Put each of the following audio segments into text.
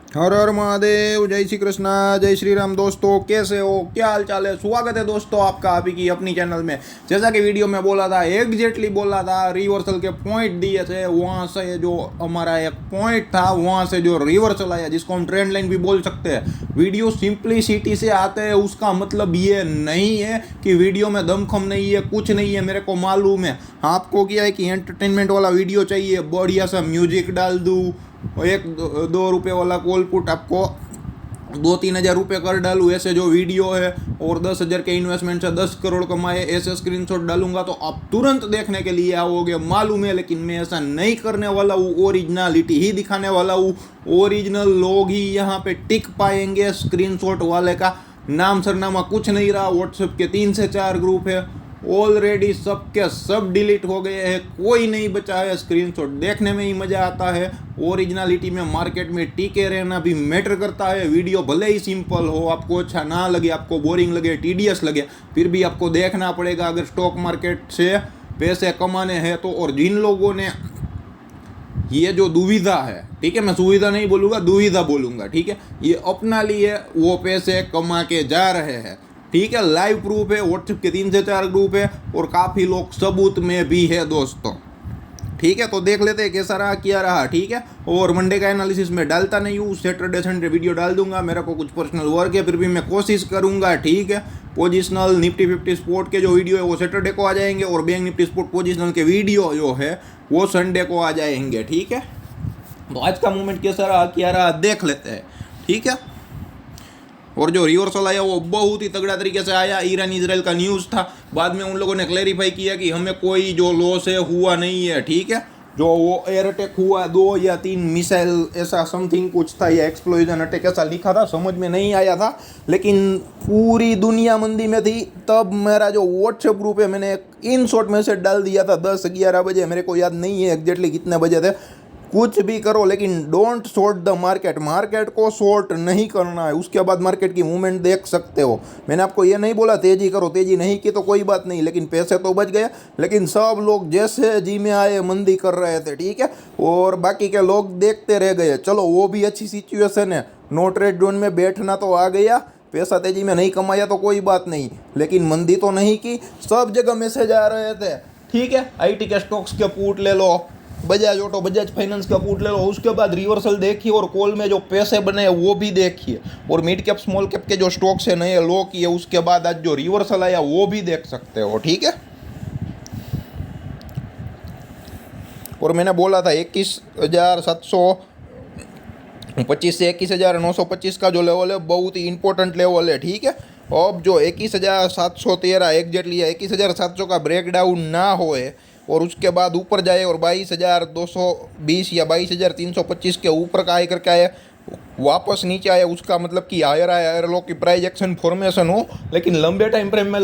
हर हर महादेव, जय श्री कृष्णा, जय श्री राम। दोस्तों कैसे हो, क्या हाल चाल है। स्वागत है दोस्तों आपका अभी की अपनी चैनल में। जैसा कि वीडियो में बोला था, एग्जैक्टली बोला था, रिवर्सल के पॉइंट दिए थे, वहाँ से जो हमारा एक पॉइंट था वहाँ से जो रिवर्सल आया, जिसको हम ट्रेंड लाइन भी बोल सकते हैं। वीडियो सिंप्लिसिटी से आते हैं, उसका मतलब ये नहीं है कि वीडियो में दमखम नहीं है, कुछ नहीं है। मेरे को मालूम है आपको क्या है कि एंटरटेनमेंट वाला वीडियो चाहिए, बढ़िया सा म्यूजिक डाल दूँ, एक दो रुपये वाला कॉल पुट आपको 2-3 हज़ार रुपये कर डालूँ, ऐसे जो वीडियो है, और 10 हज़ार के इन्वेस्टमेंट से 10 करोड़ कमाए, ऐसे स्क्रीनशॉट डालूंगा तो आप तुरंत देखने के लिए आओगे, मालूम है। लेकिन मैं ऐसा नहीं करने वाला हूँ, ओरिजिनलिटी ही दिखाने वाला हूँ। ओरिजिनल लोग ही यहाँ पे टिक पाएंगे। स्क्रीनशॉट वाले का नाम सरनामा कुछ नहीं रहा। व्हाट्सएप के 3 से 4 ग्रुप है, ऑलरेडी सब के सब डिलीट हो गए हैं, कोई नहीं बचा है। स्क्रीनशॉट देखने में ही मज़ा आता है। ओरिजिनलिटी में मार्केट में टिके रहना भी मैटर करता है। वीडियो भले ही सिंपल हो, आपको अच्छा ना लगे, आपको बोरिंग लगे, टीडियस लगे, फिर भी आपको देखना पड़ेगा अगर स्टॉक मार्केट से पैसे कमाने हैं तो। और जिन लोगों ने ये जो दुविधा है, ठीक है, मैं सुविधा नहीं बोलूँगा, दुविधा बोलूँगा, ठीक है, ये अपना लिए वो पैसे कमा के जा रहे हैं, ठीक है। लाइव प्रूफ है, व्हाट्सएप के 3 से 4 ग्रुप है, और काफ़ी लोग सबूत में भी है दोस्तों, ठीक है। तो देख लेते हैं कैसा रहा, क्या रहा, ठीक है। और मंडे का एनालिसिस में डालता नहीं हूँ, सैटरडे संडे वीडियो डाल दूंगा। मेरा को कुछ पर्सनल वर्क है, फिर भी मैं कोशिश करूंगा, ठीक है। पोजिशनल निफ्टी 50 स्पोर्ट के जो वीडियो है वो सैटरडे को आ जाएंगे, और बैंक निफ्टी स्पोर्ट पोजिशनल के वीडियो जो है वो संडे को आ जाएंगे, ठीक है। तो आज का मूवमेंट कैसा रहा, क्या रहा, देख लेते हैं, ठीक है। और जो रिवर्सल आया वो बहुत ही तगड़ा तरीके से आया। ईरान इजराइल का न्यूज़ था, बाद में उन लोगों ने क्लैरिफाई किया कि हमें कोई जो लॉस है हुआ नहीं है, ठीक है। जो वो एयर अटैक हुआ, 2 या 3 मिसाइल ऐसा समथिंग कुछ था, या एक्सप्लोजन अटैक ऐसा लिखा था, समझ में नहीं आया था। लेकिन पूरी दुनिया मंदी में थी। तब मेरा जो व्हाट्सएप ग्रुप है, मैंने एक इन शॉर्ट मैसेज डाल दिया था 10-11 बजे, मेरे को याद नहीं है एग्जैक्टली कितने बजे थे। कुछ भी करो लेकिन don't short the market, market को शॉर्ट नहीं करना है। उसके बाद मार्केट की मूवमेंट देख सकते हो। मैंने आपको ये नहीं बोला तेजी करो, तेजी नहीं की तो कोई बात नहीं, लेकिन पैसे तो बच गए। लेकिन सब लोग जैसे जी में आए मंदी कर रहे थे, ठीक है, और बाकी के लोग देखते रह गए। चलो वो भी अच्छी सिचुएशन है, नो ट्रेड जोन में बैठना तो आ गया, पैसा तेजी में नहीं कमाया तो कोई बात नहीं, लेकिन मंदी तो नहीं की। सब जगह मैसेज आ रहे थे, ठीक है। आईटी के स्टॉक्स के पुट ले लो, बजाज ऑटो, बजाज फाइनेंस का पुट ले लो, उसके बाद रिवर्सल देखिए, और कॉल में जो पैसे बने हैं वो भी देखिए, और मिड कैप स्मॉल कैप के जो स्टॉक्स है नए लो किए, उसके बाद आज जो रिवर्सल आया वो भी देख सकते हो, ठीक है। और मैंने बोला था 21,725 से 21,925 का जो लेवल है बहुत ही इंपॉर्टेंट लेवल है, ठीक है। अब जो 21,713 एग्जैक्टली है, 21,700 का ब्रेकडाउन ना होए और उसके बाद ऊपर जाए और 22,220 या 22,325 के ऊपर का आए करके आए, वापस नीचे आए, उसका मतलब कि हायर लो की प्राइस एक्शन फॉर्मेशन हो, लेकिन लंबे टाइम फ्रेम में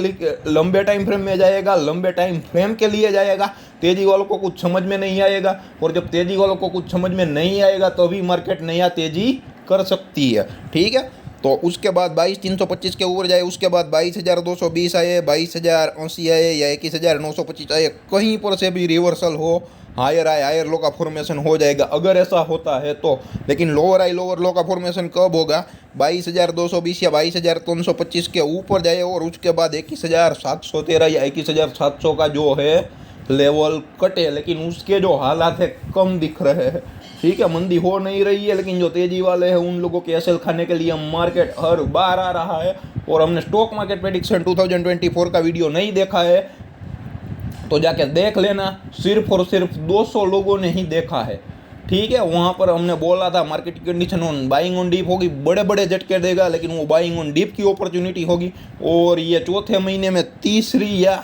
जाएगा, लंबे टाइम फ्रेम के लिए जाएगा। तेजी वालों को कुछ समझ में नहीं आएगा, और जब तेजी वालों को कुछ समझ में नहीं आएगा तभी मार्केट नया तेजी कर सकती है, ठीक है। तो उसके बाद 22,325 के ऊपर जाए, उसके बाद 22,220 आए, 22,080 आए, या 21,925 आए, कहीं पर से भी रिवर्सल हो, हायर लो का फॉर्मेशन हो जाएगा अगर ऐसा होता है तो। लेकिन लोअर लो का फॉर्मेशन कब होगा, 22,220 या 22,325 के ऊपर जाए, और उसके बाद 21,713 या 21,700 का जो है लेवल कटे, लेकिन उसके जो हालात है कम दिख रहे हैं, ठीक है। मंदी हो नहीं रही है, लेकिन जो तेजी वाले हैं उन लोगों के एसएल खाने के लिए मार्केट हर बार आ रहा है। और हमने स्टॉक मार्केट प्रेडिक्शन 2024 का वीडियो नहीं देखा है तो जाके देख लेना, सिर्फ और सिर्फ 200 लोगों ने ही देखा है, ठीक है। वहाँ पर हमने बोला था मार्केट की condition on buying on deep होगी, बड़े बड़े झटके देगा, लेकिन वो बाइंग ऑन डीप की अपॉर्चुनिटी होगी। और ये चौथे महीने में तीसरी या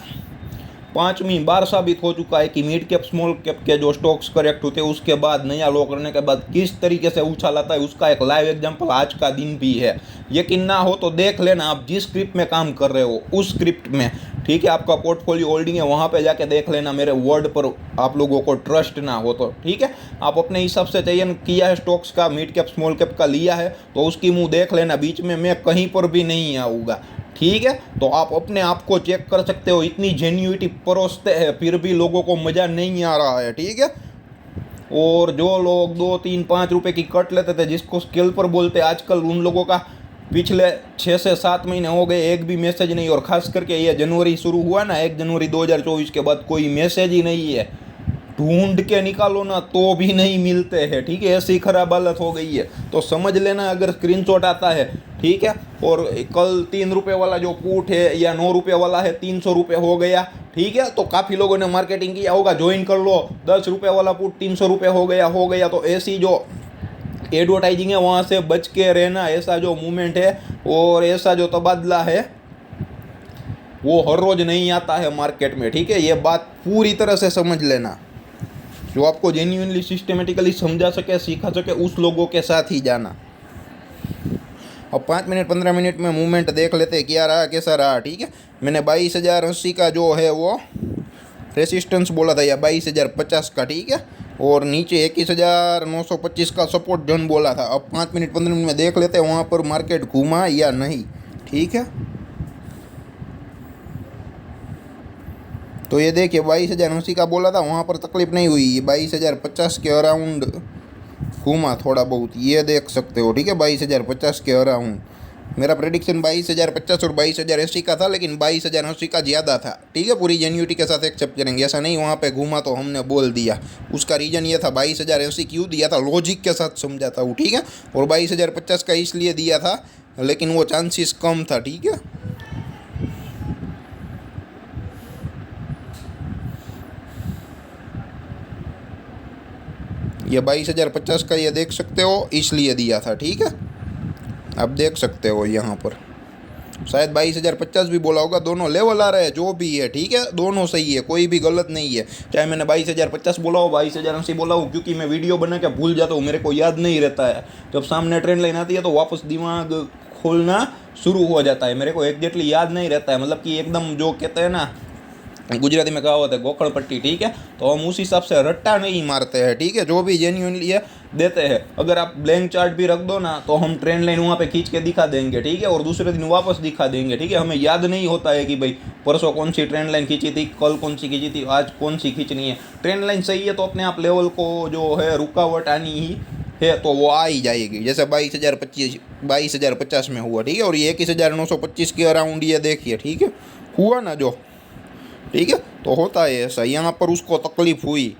5वीं बार साबित हो चुका है कि मिड कैप स्मॉल कैप के जो स्टॉक्स करेक्ट होते हैं उसके बाद नया लो करने के बाद किस तरीके से उछाल आता है, उसका एक लाइव एग्जांपल आज का दिन भी है। यकीन ना हो तो देख लेना, आप जिस स्क्रिप्ट में काम कर रहे हो उस स्क्रिप्ट में, ठीक है, आपका पोर्टफोलियो होल्डिंग है, वहाँ पे जाके देख लेना। मेरे वर्ड पर आप लोगों को ट्रस्ट ना हो तो, ठीक है, आप अपने हिसाब से चयन किया है स्टॉक्स का, मिड कैप स्मॉल कैप का लिया है तो उसकी मुँह देख लेना, बीच में मैं कहीं पर भी नहीं आऊँगा, ठीक है। तो आप अपने आप को चेक कर सकते हो, इतनी जेन्युइटी परोसते हैं फिर भी लोगों को मज़ा नहीं आ रहा है, ठीक है। और जो लोग 2, 3, 5 रुपए की कट लेते थे, जिसको स्कैल्पर बोलते, आजकल उन लोगों का पिछले 6 से 7 महीने हो गए, एक भी मैसेज नहीं। और ख़ास करके ये जनवरी शुरू हुआ ना, 1 जनवरी 2024 के बाद कोई मैसेज ही नहीं है। ढूंढ के निकालो ना तो भी नहीं मिलते हैं, ठीक है। ऐसी खराब हालत हो गई है, तो समझ लेना अगर स्क्रीनशॉट आता है, ठीक है। और कल 3 रुपये वाला जो पुट है या 9 रुपये वाला है, 300 रुपये हो गया, ठीक है। तो काफ़ी लोगों ने मार्केटिंग किया होगा, ज्वाइन कर लो। 10 रुपये वाला पुट 300 रुपये हो गया। तो ऐसी जो एडवर्टाइजिंग है वहाँ से बच के रहना। ऐसा जो मूवमेंट है और ऐसा जो तबादला है वो हर रोज़ नहीं आता है मार्केट में, ठीक है। ये बात पूरी तरह से समझ लेना। जो आपको जेन्युइनली सिस्टमेटिकली समझा सके, सिखा सके, उस लोगों के साथ ही जाना। अब 5 मिनट 15 मिनट में मूवमेंट देख लेते हैं, क्या रहा कैसा रहा, ठीक है। मैंने 22,080 का जो है वो रेसिस्टेंस बोला था, या 22,050 का, ठीक है। और नीचे 21,925 का सपोर्ट जोन बोला था। अब 5 मिनट 15 मिनट में देख लेते हैं वहाँ पर मार्केट घूमा या नहीं, ठीक है। तो ये देखिए 22,080 का बोला था, वहाँ पर तकलीफ नहीं हुई। ये 22,050 के अराउंड घूमा थोड़ा बहुत, ये देख सकते हो, ठीक है। 22,050 के अराउंड मेरा प्रेडिक्शन 22,050 और 22,080 का था, लेकिन 22,080 का ज़्यादा था, ठीक है। पूरी जेन्युइनिटी के साथ एक्सेप्ट करेंगे, ऐसा नहीं वहाँ पे घूमा तो हमने बोल दिया। उसका रीज़न ये था 22,080 क्यों दिया था, लॉजिक के साथ समझाता हूँ, ठीक है। और 22,050 का इसलिए दिया था, लेकिन वो चांसेस कम था, ठीक है। ये 22,050 का ये देख सकते हो, इसलिए दिया था, ठीक है। आप देख सकते हो यहाँ पर शायद 22,050 भी बोला होगा। दोनों लेवल आ रहे हैं, जो भी है, ठीक है। दोनों सही है, कोई भी गलत नहीं है। चाहे मैंने 22,050 बोला हो, 22,080 बोला हो, क्योंकि मैं वीडियो बना के भूल जाता हूँ, मेरे को याद नहीं रहता है। जब सामने ट्रेंड लाइन आती है तो वापस दिमाग खोलना शुरू हो जाता है, मेरे को एग्जैक्टली याद नहीं रहता है। मतलब कि एकदम जो कहते हैं ना, गुजराती में कहावत है गोकड़ पट्टी, ठीक है। तो हम उस हिसाब से रट्टा नहीं मारते हैं, ठीक है। जो भी जेन्युइनली है देते हैं। अगर आप ब्लैंक चार्ट भी रख दो ना तो हम ट्रेंड लाइन वहाँ पे खींच के दिखा देंगे, ठीक है। और दूसरे दिन वापस दिखा देंगे, ठीक है। हमें याद नहीं होता है कि भाई परसों कौन सी ट्रेंड लाइन खींची थी, कल कौन सी खींची थी, आज कौन सी खींचनी है। ट्रेंड लाइन सही है तो अपने आप लेवल को जो है रुकावट आनी ही है, तो वो आ ही जाएगी। जैसे 22,050 में हुआ, ठीक है। और ये 21,925 के अराउंड ये देखिए, ठीक है, हुआ ना जो, ठीक है। तो होता है ऐसा, यहाँ पर उसको तकलीफ हुई,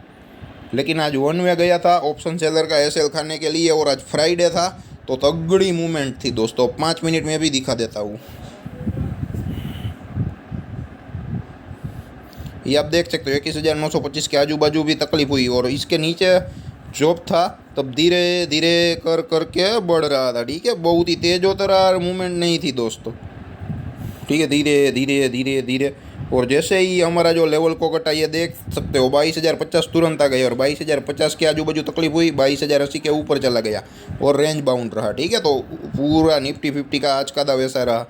लेकिन आज वन वे गया था ऑप्शन सेलर का एसएल खाने के लिए, और आज फ्राइडे था तो तगड़ी मूवमेंट थी दोस्तों। 5 मिनट में भी दिखा देता हूँ, ये आप देख सकते हो 21,925 के आजू बाजू भी तकलीफ हुई। और इसके नीचे जॉब था, तब धीरे धीरे कर करके बढ़ रहा था, ठीक है। बहुत ही तेज होता रहा, मूवमेंट नहीं थी दोस्तों, ठीक है। धीरे धीरे धीरे धीरे, और जैसे ही हमारा जो लेवल को कटा, ये देख सकते हो 22,050 तुरंत आ गए। और 22,050 के आजू बाजू तकलीफ हुई, 22,080 के ऊपर चला गया और रेंज बाउंड रहा, ठीक है। तो पूरा निफ्टी 50 का आज का वैसा रहा,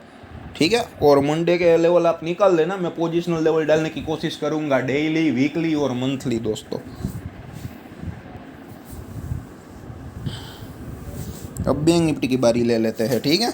ठीक है। और मंडे के लेवल आप निकाल लेना, मैं पोजिशनल लेवल डालने की कोशिश करूंगा डेली, वीकली और मंथली दोस्तों। अब बैंक निफ्टी की बारी ले लेते हैं, ठीक है।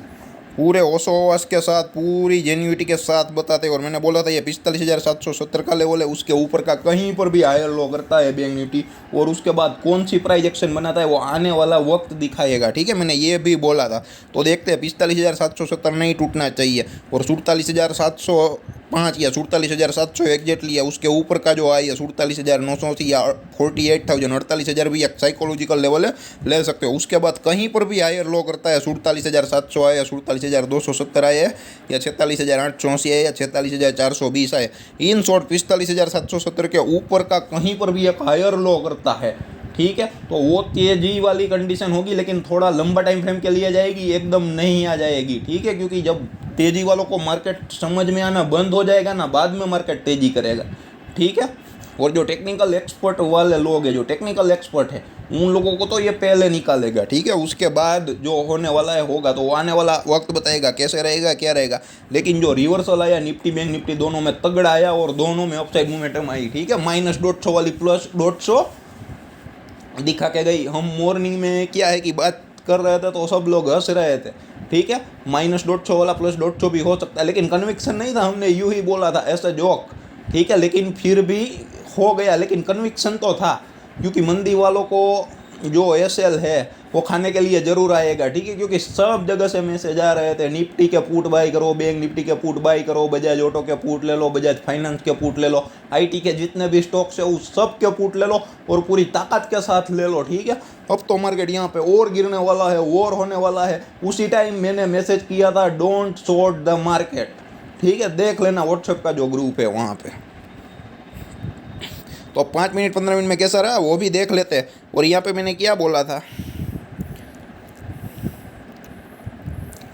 पूरे होशोवास के साथ, पूरी जेन्युइनिटी के साथ बताते हैं। और मैंने बोला था ये 45,770 का लेवल है, उसके ऊपर का कहीं पर भी हायर लो करता है बैंक निफ्टी, और उसके बाद कौन सी प्राइस एक्शन बनाता है वो आने वाला वक्त दिखाएगा, ठीक है। मैंने ये भी बोला था, तो देखते हैं 45,770 नहीं टूटना चाहिए, और 47,705 या 47,700 एग्जैक्टली है, उसके ऊपर का जो आई है 47,980 या 48,000, 48,000 भी एक साइकोलॉजिकल लेवल है, ले सकते हो। उसके बाद कहीं पर भी हायर लो करता है, 47,700 आए या 47,270 आए या 46,880 आए या 46,420 आए, इन शॉर्ट 45,770 के ऊपर का कहीं पर भी एक हायर लो करता है, ठीक है। तो वो तेजी वाली कंडीशन होगी, लेकिन थोड़ा लंबा टाइम फ्रेम के लिए जाएगी, एकदम नहीं आ जाएगी, ठीक है। क्योंकि जब तेजी वालों को मार्केट समझ में आना बंद हो जाएगा ना, बाद में मार्केट तेजी करेगा, ठीक है। और जो टेक्निकल एक्सपर्ट वाले लोग हैं, जो टेक्निकल एक्सपर्ट है, उन लोगों को तो ये पहले निकालेगा, ठीक है। उसके बाद जो होने वाला है होगा, तो आने वाला वक्त बताएगा कैसे रहेगा, क्या रहेगा। लेकिन जो रिवर्सल आया निफ्टी बैंक निफ्टी दोनों में तगड़ा आया, और दोनों में अपसाइड मोमेंटम आई, ठीक है। -150 वाली +150 दिखा के गई। हम मॉर्निंग में क्या है कि बात कर रहे थे तो सब लोग हंस रहे थे, ठीक है। -150 वाला +150 भी हो सकता है, लेकिन कन्विक्शन नहीं था, हमने यूं ही बोला था ऐसा जोक, ठीक है। लेकिन फिर भी हो गया, लेकिन कन्विक्शन तो था, क्योंकि मंदी वालों को जो एसएल है वो खाने के लिए जरूर आएगा, ठीक है। क्योंकि सब जगह से मैसेज आ रहे थे निफ्टी के पुट बाई करो, बैंक निफ्टी के पुट बाई करो, बजाज ऑटो के पुट ले लो, बजाज फाइनेंस के पुट ले लो, आईटी के जितने भी स्टॉक्स है उस सब के पुट ले लो और पूरी ताकत के साथ ले लो, ठीक है। अब तो मार्केट यहाँ पे और गिरने वाला है, और होने वाला है। उसी टाइम मैंने मैसेज किया था डोंट शॉर्ट द मार्केट, ठीक है। देख लेना व्हाट्सएप का जो ग्रुप है वहाँ पे। तो 5 मिनट 15 मिनट में कैसा रहा वो भी देख लेते हैं। और यहाँ पे मैंने क्या बोला था,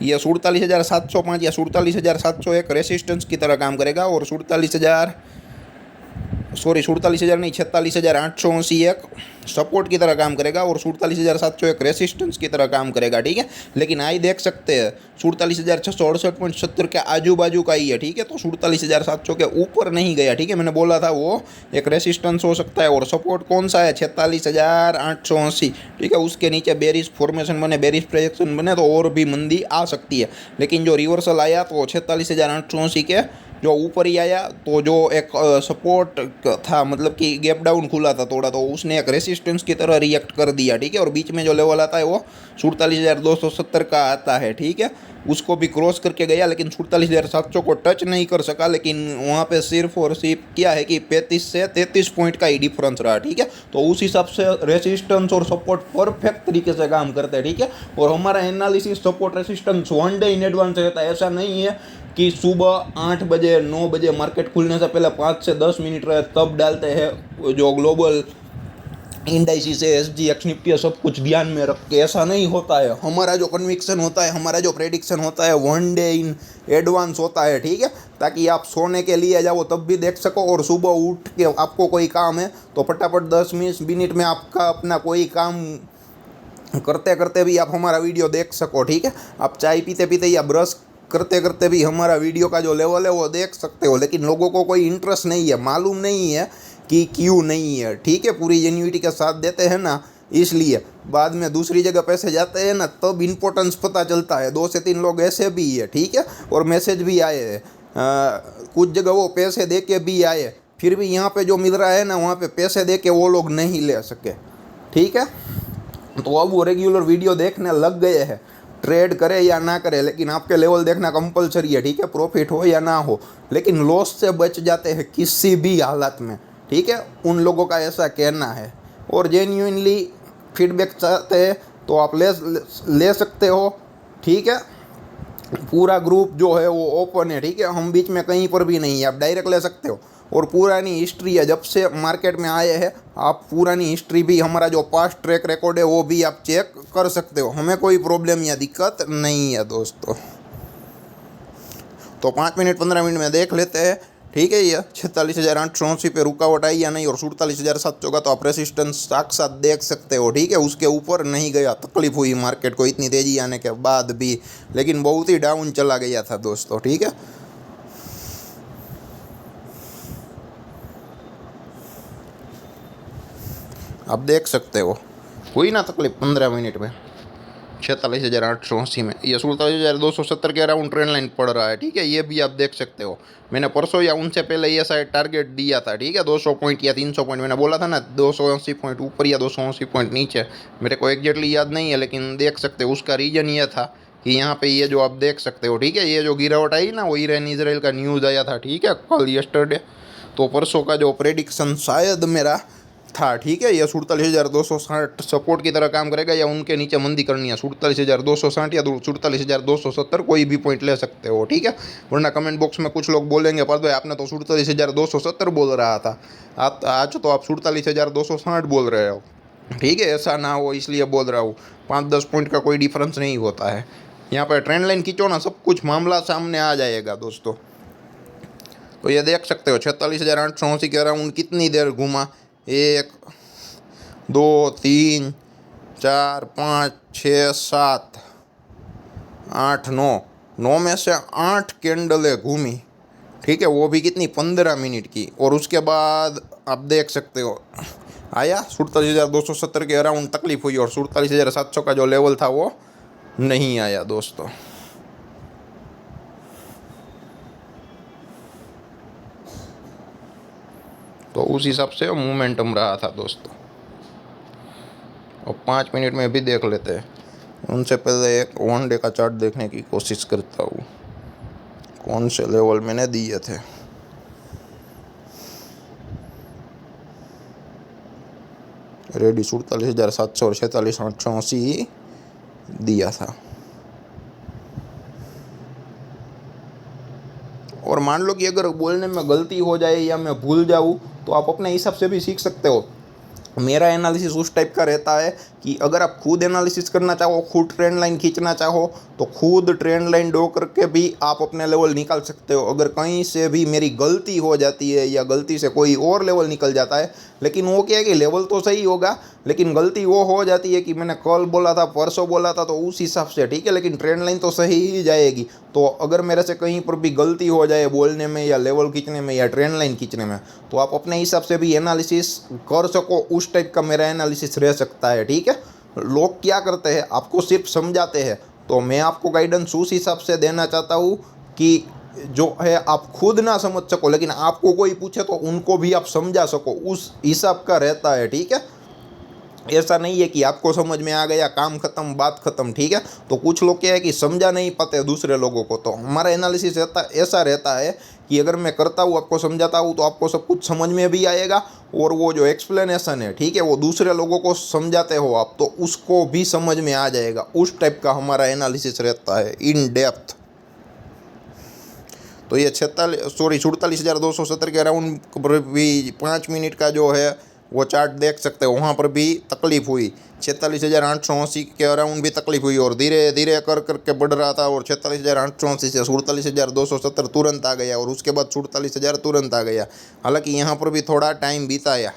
ये 47,705 या 47,701 रेसिस्टेंस की तरह काम करेगा और 47,000 नहीं 46,880 एक सपोर्ट की तरह काम करेगा और 47,701 रेसिस्टेंस की तरह काम करेगा, ठीक है। लेकिन आई देख सकते हैं 47,668.70 के आजू बाजू का ही है, ठीक है। तो 47,700 के ऊपर नहीं गया, ठीक है। मैंने बोला था वो एक रेसिस्टेंस हो सकता है और सपोर्ट कौन सा है 46,880, ठीक है। उसके नीचे बेरिश फॉर्मेशन बने, बेरिश प्रोजेक्शन बने तो और भी मंदी आ सकती है। लेकिन जो रिवर्सल आया तो 46,880 के जो ऊपर ही आया, तो जो एक सपोर्ट था मतलब कि गैप डाउन खुला था थोड़ा, तो उसने एक रेसिस्टेंस की तरह रिएक्ट कर दिया, ठीक है। और बीच में जो लेवल आता है वो 47,270 का आता है, ठीक है। उसको भी क्रॉस करके गया लेकिन 47,700 को टच नहीं कर सका। लेकिन वहाँ पे सिर्फ और सिर्फ क्या है कि 35 से 33 पॉइंट का ही डिफरेंस रहा, ठीक है। तो उस हिसाब से रेसिस्टेंस और सपोर्ट परफेक्ट तरीके से काम करते हैं, ठीक है। और हमारा analysis support resistance 1 day in advance रहता है। ऐसा नहीं है कि सुबह 8 बजे 9 बजे मार्केट खुलने से पहले 5 से 10 मिनट रहे तब डालते हैं जो ग्लोबल इंडाइसिस है, SGX निफ्टी सब कुछ ध्यान में रख के। ऐसा नहीं होता है। हमारा जो कन्विक्शन होता है, हमारा जो प्रेडिक्शन होता है 1 डे इन एडवांस होता है, ठीक है। ताकि आप सोने के लिए जाओ तब भी देख सको और सुबह उठ के आपको कोई काम है तो फटाफट 10 मिनट में आपका अपना कोई काम करते करते भी आप हमारा वीडियो देख सको, ठीक है। आप चाय पीते पीते या ब्रश करते करते भी हमारा वीडियो का जो लेवल है वो देख सकते हो। लेकिन लोगों को कोई इंटरेस्ट नहीं है, मालूम नहीं है कि क्यों नहीं है, ठीक है। पूरी जेन्युइनिटी के साथ देते हैं ना, इसलिए बाद में दूसरी जगह पैसे जाते हैं ना तब इम्पोर्टेंस पता चलता है। 2 से 3 लोग ऐसे भी है, ठीक है। और मैसेज भी आए हैं, कुछ जगह वो पैसे दे के भी आए, फिर भी यहाँ पे जो मिल रहा है ना वहाँ पे पैसे दे के वो लोग नहीं ले सके, ठीक है। तो अब वो रेगुलर वीडियो देखने लग गए हैं, ट्रेड करे या ना करे, लेकिन आपके लेवल देखना कंपलसरी है, ठीक है। प्रॉफिट हो या ना हो, लेकिन लॉस से बच जाते हैं किसी भी हालत में, ठीक है। उन लोगों का ऐसा कहना है। और जेन्युइनली फीडबैक चाहते हैं तो आप ले सकते हो, ठीक है। पूरा ग्रुप जो है वो ओपन है, ठीक है। हम बीच में कहीं पर भी नहीं है, आप डायरेक्ट ले सकते हो। और पुरानी हिस्ट्री है, जब से मार्केट में आए हैं आप पुरानी हिस्ट्री भी, हमारा जो पास्ट ट्रैक रिकॉर्ड है वो भी आप चेक कर सकते हो। हमें कोई प्रॉब्लम या दिक्कत नहीं है दोस्तों। तो 5 मिनट 15 मिनट में देख लेते हैं, ठीक है। ये 46,880 पे रुकावट आई या नहीं, और 47,700 का तो आप रेसिस्टेंस साक्षात देख सकते हो, ठीक है। उसके ऊपर नहीं गया, तकलीफ हुई मार्केट को इतनी तेजी आने के बाद भी, लेकिन बहुत ही डाउन चला गया था दोस्तों, ठीक है। आप देख सकते हो हुई ना तकलीफ 15 मिनट में 46,880 में। ये 47,270 के अराउंड ट्रेंड लाइन पड़ रहा है, ठीक है। ये भी आप देख सकते हो। मैंने परसों या उनसे पहले ये शायद टारगेट दिया था, ठीक है। 200 पॉइंट या 300 पॉइंट मैंने बोला था ना, 280 पॉइंट ऊपर या 280 पॉइंट नीचे, मेरे को एग्जैक्टली याद नहीं है। लेकिन देख सकते हो उसका रीज़न ये था कि यहाँ पे ये जो आप देख सकते हो, ठीक है। ये जो गिरावट आई ना वो ईरान इजराइल का न्यूज़ आया था, ठीक है, कल यस्टरडे। तो परसों का जो प्रेडिक्शन शायद मेरा था, ठीक है। यह 47,260 सपोर्ट की तरह काम करेगा या उनके नीचे मंदी करनी है 47,260 या 47,270 कोई भी पॉइंट ले सकते हो, ठीक है। वरना कमेंट बॉक्स में कुछ लोग बोलेंगे पर भाई आपने तो 47,270 बोल रहा था, आज तो आप 47,260 बोल रहे हो, ठीक है। ऐसा ना हो इसलिए बोल रहा हूँ। 5-10 पॉइंट का कोई डिफरेंस नहीं होता है। यहाँ पर ट्रेंड लाइन खींचो ना, सब कुछ मामला सामने आ जाएगा दोस्तों। तो ये देख सकते हो 46,880 के अराउंड कितनी देर घूमा, 1 2 3 4 5 6 7 8 9 में से 8 कैंडलें घूमी, ठीक है। वो भी कितनी 15 मिनट की। और उसके बाद आप देख सकते हो आया 47,270 के अराउंड तकलीफ हुई और 47,700 का जो लेवल था वो नहीं आया दोस्तों। तो उस हिसाब से मोमेंटम रहा था दोस्तों। और 5 मिनट में भी देख लेते हैं। उनसे पहले एक वनडे का चार्ट देखने की कोशिश करता हूँ, कौन से लेवल मैंने दिए थे। रेडी 47,700 और 46,880 दिया था। और मान लो कि अगर बोलने में गलती हो जाए या मैं भूल जाऊँ तो आप अपने हिसाब से भी सीख सकते हो। मेरा एनालिसिस उस टाइप का रहता है कि अगर आप खुद एनालिसिस करना चाहो, खुद ट्रेंड लाइन खींचना चाहो तो खुद ट्रेंड लाइन ड्रॉ करके भी आप अपने लेवल निकाल सकते हो। अगर कहीं से भी मेरी गलती हो जाती है या गलती से कोई और लेवल निकल जाता है, लेकिन वो क्या है कि लेवल तो सही होगा लेकिन गलती वो हो जाती है कि मैंने कल बोला था, परसों बोला था, तो उस हिसाब से ठीक है, लेकिन ट्रेंड लाइन तो सही ही जाएगी। तो अगर मेरे से कहीं पर भी गलती हो जाए बोलने में या लेवल खींचने में या ट्रेंड लाइन खींचने में, तो आप अपने हिसाब से भी एनालिसिस कर सको। उस टाइप का मेरा एनालिसिस रह सकता है, ठीक है। लोग क्या करते हैं, आपको सिर्फ समझाते हैं, तो मैं आपको गाइडेंस उस हिसाब से देना चाहता हूँ कि जो है आप खुद ना समझ सको लेकिन आपको कोई पूछे तो उनको भी आप समझा सको, उस हिसाब का रहता है, ठीक है। ऐसा नहीं है कि आपको समझ में आ गया, काम खत्म, बात खत्म, ठीक है। तो कुछ लोग क्या है कि समझा नहीं पाते दूसरे लोगों को। तो हमारा एनालिसिस ऐसा रहता है कि अगर मैं करता हूँ, आपको समझाता हूँ, तो आपको सब कुछ समझ में भी आएगा और वो जो एक्सप्लेनेशन है, ठीक है, वो दूसरे लोगों को समझाते हो आप तो उसको भी समझ में आ जाएगा। उस टाइप का हमारा एनालिसिस रहता है, इन डेप्थ। तो ये 47,270 के अराउंड पर भी 5 मिनट का जो है वो चार्ट देख सकते हो, वहाँ पर भी तकलीफ़ हुई। 46,880 के अराउंड भी तकलीफ़ हुई और धीरे धीरे कर करके बढ़ रहा था और 46,880 से 47,270 तुरंत आ गया और उसके बाद 47,000 तुरंत आ गया। हालांकि यहाँ पर भी थोड़ा टाइम बिताया,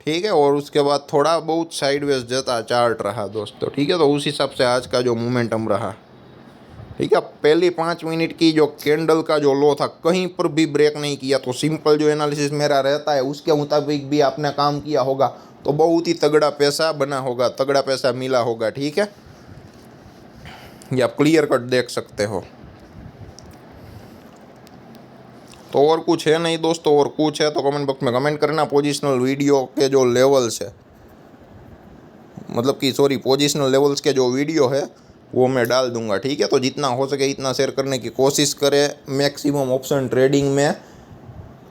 ठीक है, और उसके बाद थोड़ा बहुत साइडवेज जता चार्ट रहा दोस्तों, ठीक है। तो उस हिसाब से आज का जो मोमेंटम रहा, ठीक है। पहली 5 मिनट की जो कैंडल का जो लो था कहीं पर भी ब्रेक नहीं किया, तो सिंपल जो एनालिसिस मेरा रहता है उसके मुताबिक भी आपने काम किया होगा तो बहुत ही तगड़ा पैसा बना होगा, तगड़ा पैसा मिला होगा, ठीक है। ये आप क्लियर कट देख सकते हो। तो और कुछ है नहीं दोस्तों, और कुछ है तो कमेंट बॉक्स में कमेंट करना। पोजिशनल वीडियो के जो लेवल्स है, मतलब कि सॉरी पोजिशनल लेवल्स के जो वीडियो है वो मैं डाल दूंगा, ठीक है। तो जितना हो सके इतना शेयर करने की कोशिश करें। मैक्सिमम ऑप्शन ट्रेडिंग में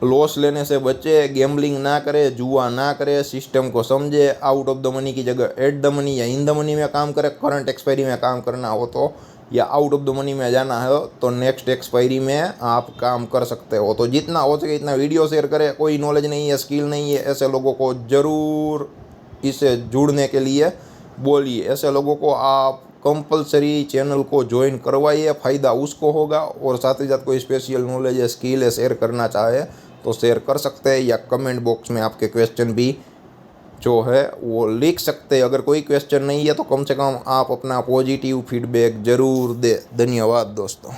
लॉस लेने से बचे, गैम्बलिंग ना करे, जुआ ना करे, सिस्टम को समझे, आउट ऑफ द मनी की जगह एट द मनी या इन द मनी में काम करे। करंट एक्सपायरी में काम करना हो तो या आउट ऑफ द मनी में जाना है तो नेक्स्ट एक्सपायरी में आप काम कर सकते हो। तो जितना हो सके इतना वीडियो शेयर करें। कोई नॉलेज नहीं है, स्किल नहीं है, ऐसे लोगों को ज़रूर इससे जुड़ने के लिए बोलिए। ऐसे लोगों को आप कंपलसरी चैनल को ज्वाइन करवाइए, फ़ायदा उसको होगा। और साथ ही साथ कोई स्पेशल नॉलेज है, स्किल है, शेयर करना चाहे तो शेयर कर सकते हैं या कमेंट बॉक्स में आपके क्वेश्चन भी जो है वो लिख सकते हैं। अगर कोई क्वेश्चन नहीं है तो कम से कम आप अपना पॉजिटिव फीडबैक ज़रूर दें। धन्यवाद दोस्तों।